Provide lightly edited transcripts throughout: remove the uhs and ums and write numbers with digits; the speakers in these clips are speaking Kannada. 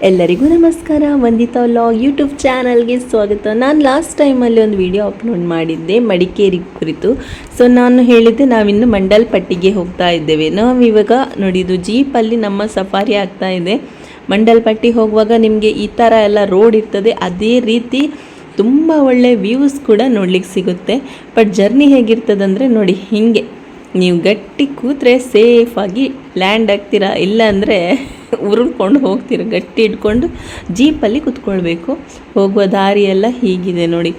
ಎಲ್ಲರಿಗೂ ನಮಸ್ಕಾರ. ವಂದಿತಾ ವ್ಲಾಗ್ ಯೂಟ್ಯೂಬ್ ಚಾನಲ್ಗೆ ಸ್ವಾಗತ. ನಾನು ಲಾಸ್ಟ್ ಟೈಮಲ್ಲಿ ಒಂದು ವಿಡಿಯೋ ಅಪ್ಲೋಡ್ ಮಾಡಿದ್ದೆ ಮಡಿಕೇರಿ ಕುರಿತು. ಸೊ ನಾನು ಹೇಳಿದ್ದೆ ನಾವಿನ್ನು ಮಂಡಲ್ಪಟ್ಟಿಗೆ ಹೋಗ್ತಾ ಇದ್ದೇವೆ. ನಾವು ಇವಾಗ ನೋಡಿ, ಇದು ಜೀಪಲ್ಲಿ ನಮ್ಮ ಸಫಾರಿ ಆಗ್ತಾ ಇದೆ. ಮಂಡಲ್ಪಟ್ಟಿ ಹೋಗುವಾಗ ನಿಮಗೆ ಈ ಥರ ಎಲ್ಲ ರೋಡ್ ಇರ್ತದೆ, ಅದೇ ರೀತಿ ತುಂಬ ಒಳ್ಳೆ ವ್ಯೂಸ್ ಕೂಡ ನೋಡ್ಲಿಕ್ಕೆ ಸಿಗುತ್ತೆ. ಬಟ್ ಜರ್ನಿ ಹೇಗಿರ್ತದಂದರೆ ನೋಡಿ, ಹೀಗೆ ನೀವು ಗಟ್ಟಿ ಕೂತ್ರೆ ಸೇಫಾಗಿ ಲ್ಯಾಂಡ್ ಆಗ್ತೀರಾ, ಇಲ್ಲಾಂದರೆ ಉರುಳ್ಕೊಂಡು ಹೋಗ್ತೀರ. ಗಟ್ಟಿ ಇಟ್ಕೊಂಡು ಜೀಪಲ್ಲಿ ಕುತ್ಕೊಳ್ಬೇಕು. ಹೋಗುವ ದಾರಿಯೆಲ್ಲ ಹೀಗಿದೆ ನೋಡಿ,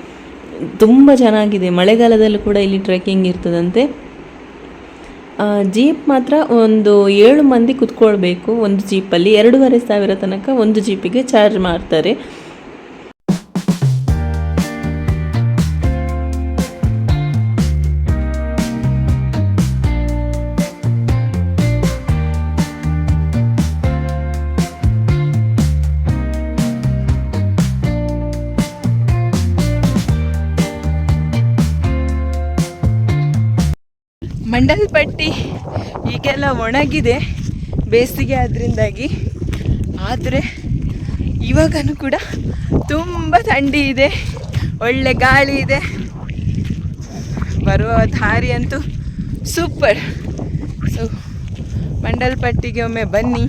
ತುಂಬ ಚೆನ್ನಾಗಿದೆ. ಮಳೆಗಾಲದಲ್ಲೂ ಕೂಡ ಇಲ್ಲಿ ಟ್ರೆಕ್ಕಿಂಗ್ ಇರ್ತದಂತೆ. ಜೀಪ್ ಮಾತ್ರ ಒಂದು 7 ಮಂದಿ ಕುತ್ಕೊಳ್ಬೇಕು ಒಂದು ಜೀಪಲ್ಲಿ. 2,500 ತನಕ ಒಂದು ಜೀಪಿಗೆ ಚಾರ್ಜ್ ಮಾಡ್ತಾರೆ. ಮಂಡಲ್ಪಟ್ಟಿ ಈಗೆಲ್ಲ ಒಣಗಿದೆ ಬೇಸಿಗೆ ಅದರಿಂದಾಗಿ, ಆದರೆ ಇವಾಗನೂ ಕೂಡ ತುಂಬ ಥಂಡಿ ಇದೆ, ಒಳ್ಳೆ ಗಾಳಿ ಇದೆ. ಬರುವ ದಾರಿ ಅಂತೂ ಸೂಪರ್. ಸೊ ಮಂಡಲ್ಪಟ್ಟಿಗೆ ಒಮ್ಮೆ ಬನ್ನಿ.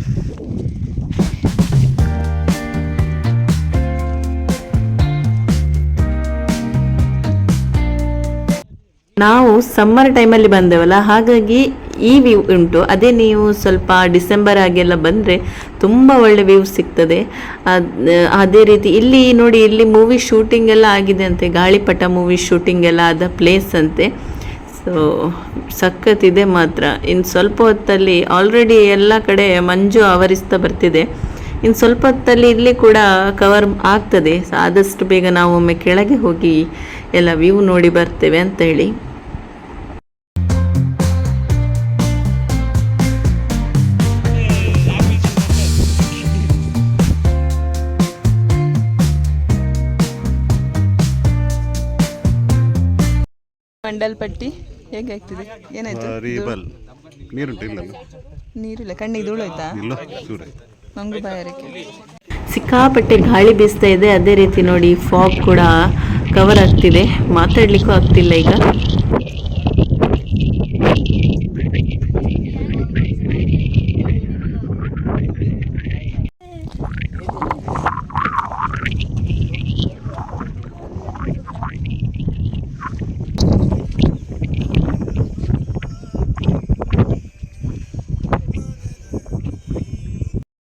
ನಾವು ಸಮ್ಮರ್ ಟೈಮಲ್ಲಿ ಬಂದೆವಲ್ಲ, ಹಾಗಾಗಿ ಈ ವ್ಯೂ ಉಂಟು. ಅದೇ ನೀವು ಸ್ವಲ್ಪ ಡಿಸೆಂಬರ್ ಆಗೆಲ್ಲ ಬಂದರೆ ತುಂಬ ಒಳ್ಳೆ ವ್ಯೂ ಸಿಗ್ತದೆ. ಅದೇ ರೀತಿ ಇಲ್ಲಿ ನೋಡಿ, ಇಲ್ಲಿ ಮೂವಿ ಶೂಟಿಂಗ್ ಎಲ್ಲ ಆಗಿದೆ ಅಂತೆ. ಗಾಳಿಪಟ ಮೂವಿ ಶೂಟಿಂಗ್ ಎಲ್ಲ ಆದ ಪ್ಲೇಸ್ ಅಂತೆ. ಸೊ ಸಖತ್ತಿದೆ ಮಾತ್ರ. ಇನ್ನು ಸ್ವಲ್ಪ ಹೊತ್ತಲ್ಲಿ ಆಲ್ರೆಡಿ ಎಲ್ಲ ಕಡೆ ಮಂಜು ಆವರಿಸ್ತಾ ಬರ್ತಿದೆ. ಇನ್ನು ಸ್ವಲ್ಪ ಹೊತ್ತಲ್ಲಿ ಇಲ್ಲಿ ಕೂಡ ಕವರ್ ಆಗ್ತದೆ. ಆದಷ್ಟು ಬೇಗ ನಾವು ಒಮ್ಮೆ ಕೆಳಗೆ ಹೋಗಿ ಎಲ್ಲ ವ್ಯೂ ನೋಡಿ ಬರ್ತೇವೆ ಅಂತ ಹೇಳಿ. ಮಂಡಲ್ಪಟ್ಟಿ ಹೇಗಾಗ್ತಿದೆ? ಏನಾಯ್ತು? ನೀರಿಲ್ಲ, ಕಣ್ಣಿಗೆ ಧೂಳು ಆಯ್ತಾ? ನಂಗೂ ಬಾಯಾರಿಕೆ. ಸಿಕ್ಕಾಪಟ್ಟೆ ಗಾಳಿ ಬೀಸ್ತಾ ಇದೆ. ಅದೇ ರೀತಿ ನೋಡಿ, ಫಾಗ್ ಕೂಡ ಕವರ್ ಆಗ್ತಿದೆ. ಮಾತಾಡ್ಲಿಕ್ಕೂ ಆಗ್ತಿಲ್ಲ ಈಗ.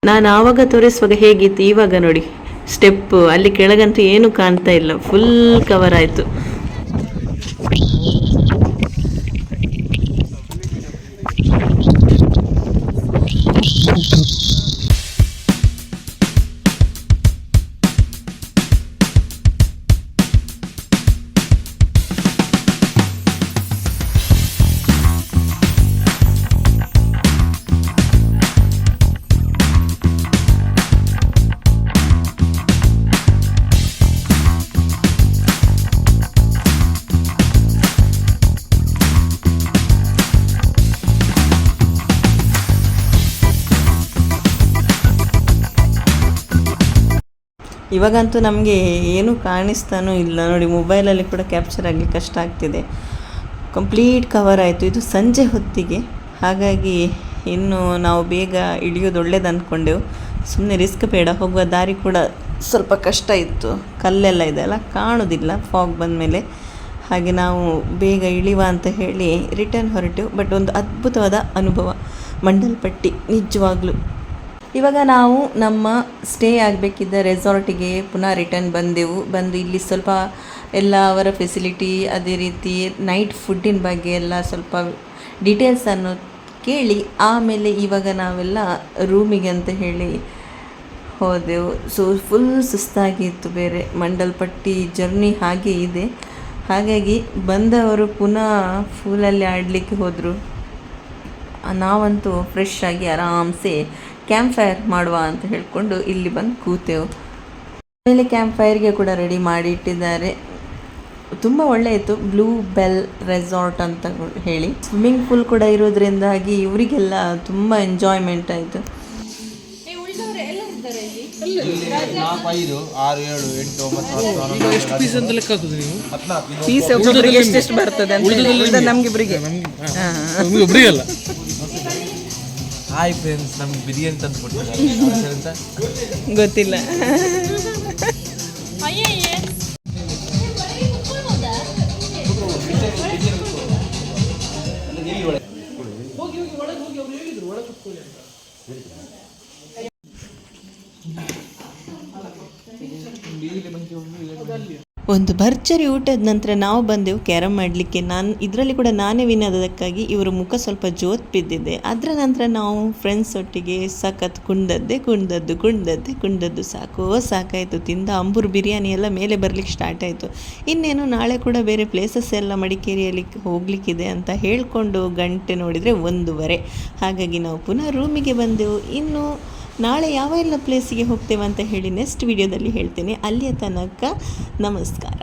ನಾನು ಆವಾಗ ತೋರಿಸುವಾಗ ಹೇಗಿತ್ತು, ಇವಾಗ ನೋಡಿ ಸ್ಟೆಪ್ ಅಲ್ಲಿ ಕೆಳಗಂತೂ ಏನು ಕಾಣ್ತಾ ಇಲ್ಲ, ಫುಲ್ ಕವರ್ ಆಯಿತು. ಇವಾಗಂತೂ ನಮಗೆ ಏನೂ ಕಾಣಿಸ್ತಾನೂ ಇಲ್ಲ ನೋಡಿ. ಮೊಬೈಲಲ್ಲಿ ಕೂಡ ಕ್ಯಾಪ್ಚರ್ ಆಗಲಿಕ್ಕೆ ಕಷ್ಟ ಆಗ್ತಿದೆ. ಕಂಪ್ಲೀಟ್ ಕವರ್ ಆಯಿತು. ಇದು ಸಂಜೆ ಹೊತ್ತಿಗೆ, ಹಾಗಾಗಿ ಇನ್ನು ನಾವು ಬೇಗ ಇಳಿಯೋದು ಒಳ್ಳೇದು ಅಂದ್ಕೊಂಡೆವು. ಸುಮ್ಮನೆ ರಿಸ್ಕ್ ಬೇಡ. ಹೋಗುವ ದಾರಿ ಕೂಡ ಸ್ವಲ್ಪ ಕಷ್ಟ ಇತ್ತು, ಕಲ್ಲೆಲ್ಲ ಇದೆ ಅಲ್ಲ, ಕಾಣೋದಿಲ್ಲ ಫಾಗ್ ಬಂದಮೇಲೆ. ಹಾಗೆ ನಾವು ಬೇಗ ಇಳಿಯುವ ಅಂತ ಹೇಳಿ ರಿಟರ್ನ್ ಹೊರಟೆವು. ಬಟ್ ಒಂದು ಅದ್ಭುತವಾದ ಅನುಭವ ಮಂಡಲ್ಪಟ್ಟಿ ನಿಜವಾಗ್ಲೂ. ಇವಾಗ ನಾವು ನಮ್ಮ ಸ್ಟೇ ಆಗಬೇಕಿದ್ದ ರೆಸಾರ್ಟಿಗೆ ಪುನಃ ರಿಟರ್ನ್ ಬಂದು ಇಲ್ಲಿ ಸ್ವಲ್ಪ ಎಲ್ಲ ಅವರ ಫೆಸಿಲಿಟಿ, ಅದೇ ರೀತಿ ನೈಟ್ ಫುಡ್ಡಿನ ಬಗ್ಗೆ ಎಲ್ಲ ಸ್ವಲ್ಪ ಡೀಟೇಲ್ಸನ್ನು ಕೇಳಿ ಆಮೇಲೆ ಇವಾಗ ನಾವೆಲ್ಲ ರೂಮಿಗೆ ಅಂತ ಹೇಳಿ ಹೋದೆವು. ಸೊ ಫುಲ್ ಸುಸ್ತಾಗಿತ್ತು ಬೇರೆ. ಮಂಡಲ್ಪಟ್ಟಿ ಜರ್ನಿ ಹಾಗೆ ಇದೆ. ಹಾಗಾಗಿ ಬಂದವರು ಪುನಃ ಫೂಲಲ್ಲಿ ಆಡಲಿಕ್ಕೆ ಹೋದರು. ನಾವಂತೂ ಫ್ರೆಶ್ ಆಗಿ ಆರಾಮ್ಸೆ ಕ್ಯಾಂಪ್ ಫೈರ್ ಮಾಡುವ ಅಂತ ಹೇಳ್ಕೊಂಡು ಇಲ್ಲಿ ಬಂದು ಕೂತೆವು. ಆಮೇಲೆ ಕ್ಯಾಂಪ್ ಫೈರ್ಗೆ ಕೂಡ ರೆಡಿ ಮಾಡಿ ಇಟ್ಟಿದ್ದಾರೆ. ತುಂಬ ಒಳ್ಳೆ ಇತ್ತು. ಬ್ಲೂ ಬೆಲ್ ರೆಸಾರ್ಟ್ ಅಂತ ಹೇಳಿ ಸ್ವಿಮ್ಮಿಂಗ್ ಪೂಲ್ ಕೂಡ ಇರೋದ್ರಿಂದಾಗಿ ಇವರಿಗೆಲ್ಲ ತುಂಬ ಎಂಜಾಯ್ಮೆಂಟ್ ಆಯಿತು. 4, 5, 6, 7, 8, 9, 10, ಎಷ್ಟು ಪೀಸ್ ಅಂತ ಲೆಕ್ಕ ಹಾಕುದು ನೀವು? 14. ಪೀಸ್ ಒಬ್ಬೊಬ್ಬರಿಗೆ ಎಷ್ಟೆಷ್ಟು ಬರ್ತದೆ ಅಂತ ಹೇಳಿ ನಮ್ಗಿಬ್ರಿಗೆ ನಮ್ಗೆ ಒಬ್ಬರಿಗೆ ಅಲ್ಲ. ಹಾಯ್ ಫ್ರೆಂಡ್ಸ್, ನಮ್ಗೆ ಬಿರಿಯಾನಿ ತಂದು ಕೊಟ್ಟಿದ್ದಾರೆ ಅಂತ ಗೊತ್ತಿಲ್ಲ. ಒಂದು ಭರ್ಜರಿ ಊಟದ ನಂತರ ನಾವು ಬಂದೆವು ಕ್ಯಾರಮ್ ಮಾಡಲಿಕ್ಕೆ. ಇದರಲ್ಲಿ ಕೂಡ ನಾನೇ ವಿನ್ ಆದದಕ್ಕಾಗಿ ಇವರ ಮುಖ ಸ್ವಲ್ಪ ಜೋತ್ ಬಿದ್ದಿದೆ. ಅದರ ನಂತರ ನಾವು ಫ್ರೆಂಡ್ಸ್ ಒಟ್ಟಿಗೆ ಸಖತ್ ಕುಣ್ದದ್ದು ಸಾಕಾಯಿತು. ತಿಂದ ಅಂಬೂರು ಬಿರಿಯಾನಿ ಎಲ್ಲ ಮೇಲೆ ಬರಲಿಕ್ಕೆ ಸ್ಟಾರ್ಟ್ ಆಯಿತು. ಇನ್ನೇನು ನಾಳೆ ಕೂಡ ಬೇರೆ ಪ್ಲೇಸಸ್ ಎಲ್ಲ ಮಡಿಕೇರಿಯಲ್ಲಿ ಹೋಗಲಿಕ್ಕಿದೆ ಅಂತ ಹೇಳಿಕೊಂಡು ಗಂಟೆ ನೋಡಿದರೆ 1:15. ಹಾಗಾಗಿ ನಾವು ಪುನಃ ರೂಮಿಗೆ ಬಂದೆವು. ಇನ್ನು ನಾಳೆ ಯಾವ ಎಲ್ಲ ಪ್ಲೇಸಿಗೆ ಹೋಗ್ತೇವೆ ಅಂತ ಹೇಳಿ ನೆಕ್ಸ್ಟ್ ವಿಡಿಯೋದಲ್ಲಿ ಹೇಳ್ತೇನೆ. ಅಲ್ಲಿಯ ತನಕ ನಮಸ್ಕಾರ.